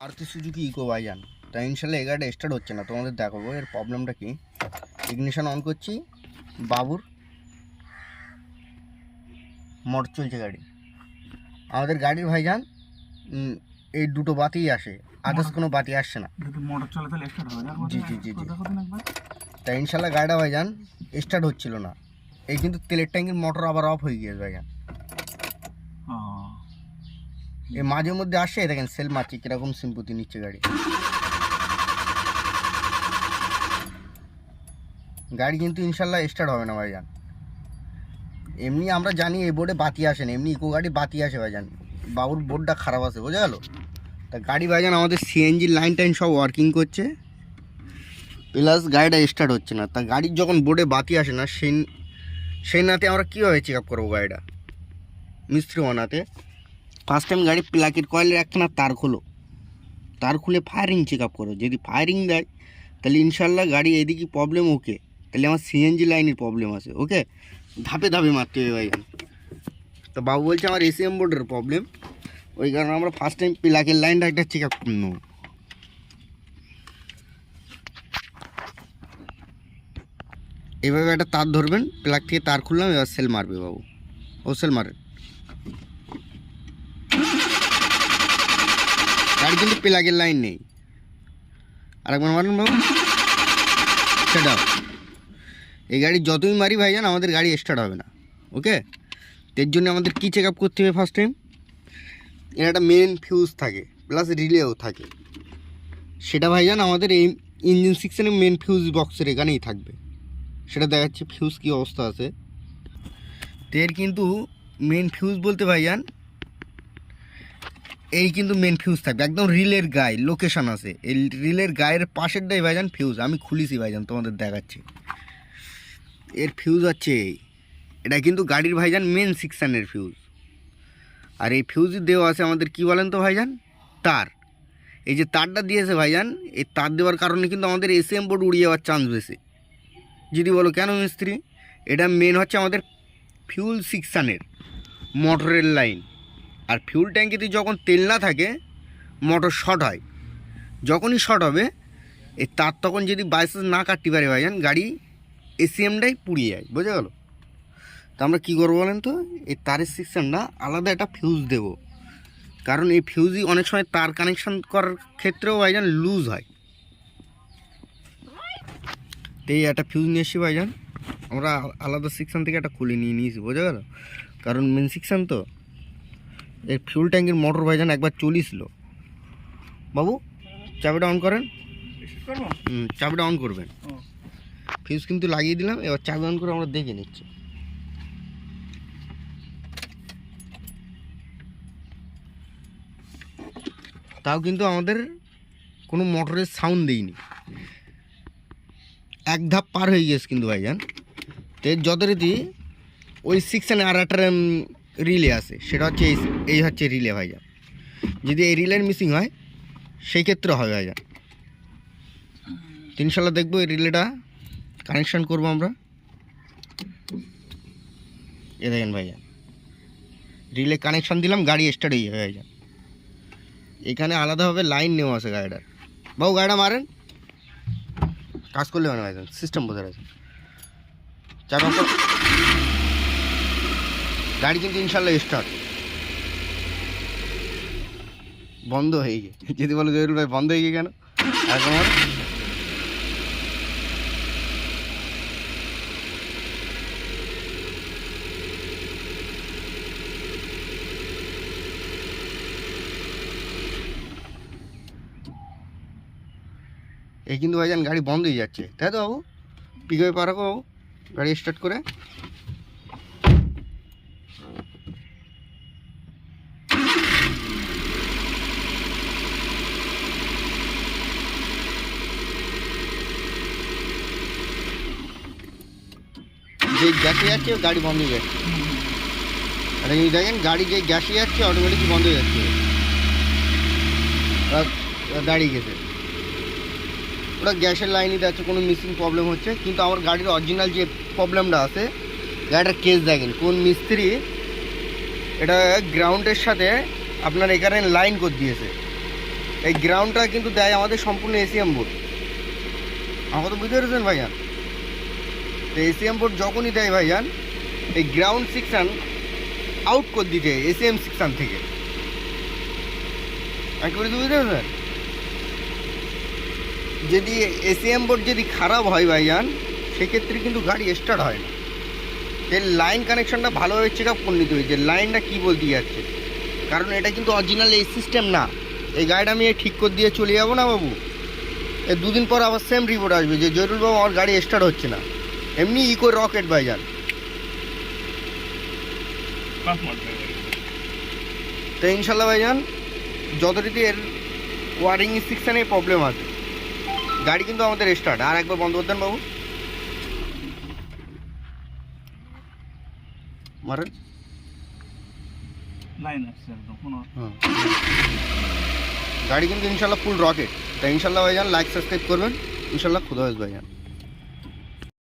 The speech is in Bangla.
मारुति सुजुकी इको भाईजान तो इनशाल्लाह गाड़ी स्टार्ट होच्छे ना तुम्हारे देखाबो एर प्रॉब्लमटा कि इगनिशन ऑन करছি बाबुर मोटर चलছে गाड़ी আমাদের গাড়ির ভাইজান এই দুটো বাতিই আসে আদার্স কোনো বাতি আসছে না যদি মোটর চলে তাহলে স্টার্ট হবে না জি জি জি জি তাই ইনশাআল্লাহ গাড়িটা ভাইজান স্টার্ট হচ্ছিল না এই কিন্তু তেলের ট্যাঙ্কির মোটর আবার অফ হয়ে গিয়েছে ভাইজান এই মাঝে মধ্যে আসে দেখেন সেল মারছে কিরকম সিম্পতি নিচ্ছে গাড়ি কিন্তু ইনশাআল্লাহ স্টার্ট হবে না ভাইজান এমনি আমরা জানি এই বোর্ডে বাতি আসে না এমনি ইকো গাড়ি বাতি আসে ভাইজান বাবুর বোর্ডটা খারাপ আছে বোঝা গেল তা গাড়ি ভাইজান আমাদের সিএনজি লাইন টাইন সব ওয়ার্কিং করছে প্লাস গাড়িটা স্টার্ট হচ্ছে না তা গাড়ির যখন বোর্ডে বাতি আসে না সেই নাতে আমরা কীভাবে চেক আপ করবো গাড়িটা মিস্ত্রি বানাতে ফার্স্ট টাইম গাড়ি প্লাকের কয়েলের একখানা তার খুলে ফায়ারিং চেক আপ করো যদি ফায়ারিং দেয় তাহলে ইনশাল্লাহ গাড়ি এদিকে প্রবলেম ওকে তাহলে আমার সিএনজি লাইনের প্রবলেম আছে ওকে ধাপে ধাপে মারতে হবে ভাই তো বাবু বলছে আমার এসিএম বোর্ডের প্রবলেম ওই কারণে আমরা ফার্স্ট টাইম প্লাকের লাইনটা একটা চেক আপ করে নেব এভাবে একটা তার ধরবেন প্লাক থেকে তার খুললাম এবার সেল মারবে বাবু ও সেল মারে গাড়ি কিন্তু প্লাগের লাইন নেই আরেকবার মারুন বাবু সেটা এই গাড়ি যতই মারি ভাইজান আমাদের গাড়ি স্টার্ট হবে না ওকে এর জন্য আমাদের কী চেক আপ করতে হবে ফার্স্ট টাইম এর একটা মেন ফিউজ থাকে প্লাস রিলেও থাকে সেটা ভাইজান আমাদের এই ইঞ্জিন সেকশনে মেন ফিউজ বক্সের এখানেই থাকবে সেটা দেখাচ্ছে ফিউজ কী অবস্থা আছে তো এর কিন্তু মেন ফিউজ বলতে ভাইজান এই কিন্তু মেন ফিউজ থাকবে একদম রিলের গায়ে লোকেশান আছে এই রিলের গায়ের পাশেরটাই ভাইজান ফিউজ আমি খুলিছি ভাইজান তোমাদের দেখাচ্ছি এর ফিউজ হচ্ছে এটা কিন্তু গাড়ির ভাইজান মেন সেকশনের ফিউজ আর এই ফিউজ দেওয়া আছে আমাদের কি বলেন তো ভাইজান তার এই যে তারটা দিয়েছে ভাইজান এই তার দেওয়ার কারণে কিন্তু আমাদের এসিএম বোর্ড উড়িয়ে যাওয়ার চান্স বেশি যদি বলো কেন মিস্ত্রি এটা মেন হচ্ছে আমাদের ফিউল সেকশনের মোটরের লাইন আর ফিউল ট্যাঙ্কিতে যখন তেল না থাকে মোটর শর্ট হয় যখনই শর্ট হবে এই তার তখন যদি বাইসেন্স না কাটতে পারে ভাইজান গাড়ি এসিএমটাই পুড়িয়ে যায় বোঝা গেল তো আমরা কী করবো বলেন তো এই তারের সেকশনটা আলাদা একটা ফিউজ দেব কারণ এই ফিউজই অনেক সময় তার কানেকশান করার ক্ষেত্রেও ভাইজান লুজ হয় তো এই একটা ফিউজ নিয়ে এসছি ভাইজান আমরা আলাদা সেকশন থেকে একটা খুলে নিয়েছি বোঝা গেল কারণ মেন সেকশন তো এই ফিউল ট্যাঙ্কের মোটর ভাইজান একবার চলিছিল বাবু চাবিটা অন করেন চাবিটা অন করবেন ফিউজ কিন্তু লাগিয়ে দিলাম এবার চাবি অন করে আমরা দেখে নিচ্ছি তাও কিন্তু আমাদের কোনো মোটরের সাউন্ড দেয়নি এক ধাপ পার হয়ে গেছে কিন্তু ভাইজান তো এর যথারীতি ওই সেকশানে আর একটা রিলে আছে সেটা হচ্ছে এই হচ্ছে রিলে ভাইজান যদি এই রিলের মিসিং হয় সেই ক্ষেত্রে হবে ভাইজান ইনশাল্লাহ দেখবো এই রিলেটা কানেকশান করবো আমরা এ দেখেন ভাইজান রিলে কানেকশান দিলাম গাড়ি স্টার্ট হয়ে যাবে ভাইজান এখানে আলাদাভাবে লাইন নেওয়া আছে গাড়িটার বাবু গাড়িটা মারেন কাজ করলে মানে ভাইজান সিস্টেম বোঝা আছে চাকা গাড়ি কিন্তু ইনশাল্লাহ স্টার্ট বন্ধ হয়ে গিয়ে যদি বলো জহিরুল ভাই বন্ধ হয়ে গিয়ে কেন আর তোমার এই কিন্তু ভাইজান গাড়ি বন্ধ হয়ে যাচ্ছে তাই তো বাবু পিকআপে পার রাখো বাবু গাড়ি স্টার্ট করে যে গ্যাসে যাচ্ছে গাড়ি বন্ধ হয়ে যাচ্ছে আর এই দেখেন গাড়ি যে গ্যাসে যাচ্ছে অটোমেটিক বন্ধ হয়ে যাচ্ছে দাঁড়িয়ে গেছে ওটা গ্যাসের লাইনই যাচ্ছে কোনো মিসিং প্রবলেম হচ্ছে কিন্তু আমার গাড়ির অরিজিনাল যে প্রবলেমটা আছে গাড়িটার কেস দেখেন কোন মিস্ত্রি এটা গ্রাউন্ডের সাথে আপনার এখানে লাইন করে দিয়েছে এই গ্রাউন্ডটা কিন্তু দেয় আমাদের সম্পূর্ণ এসিএম বোর্ড। আমাকে তো বুঝতে পেরেছেন ভাইজান। তো এসিএম বোর্ড যখনই দেয় ভাইজান এই গ্রাউন্ড সেকশন আউট করে দিতে এসিএম সেকশন থেকে, একেবারে বুঝতে পেরেছেন। যদি এসিএম বোর্ড যদি খারাপ হয় ভাইজান সেক্ষেত্রে কিন্তু গাড়ি স্টার্ট হয় না। এর লাইন কানেকশনটা ভালোভাবে চেক আপ করে নিতে হবে যে লাইনটা কী বলতে যাচ্ছে, কারণ এটা কিন্তু অরিজিনাল এই সিস্টেম না। এই গাড়িটা আমি ঠিক করে দিয়ে চলে যাবো না বাবু, এই দুদিন পর আবার সেম রিপোর্ট আসবে যে জহিরুল বাবু আমার গাড়ি স্টার্ট হচ্ছে না। এমনি ইকো রকেট ভাইজান। তো ইনশাল্লাহ ভাইজান যথারীতি এর ওয়ারিং সেকশানে প্রবলেম আছে, গাড়ি কিন্তু আমাদের স্টার্ট। আর একবার বন্ধ করতেন বাবু, মারেন গাড়ি কিন্তু ইনশাল্লাহ ফুল রকেট। তাই ইনশাল্লাহ ভাইজান লাইক সাবস্ক্রাইব করবেন। ইনশাল্লাহ খুদা হাফেজ ভাইজান।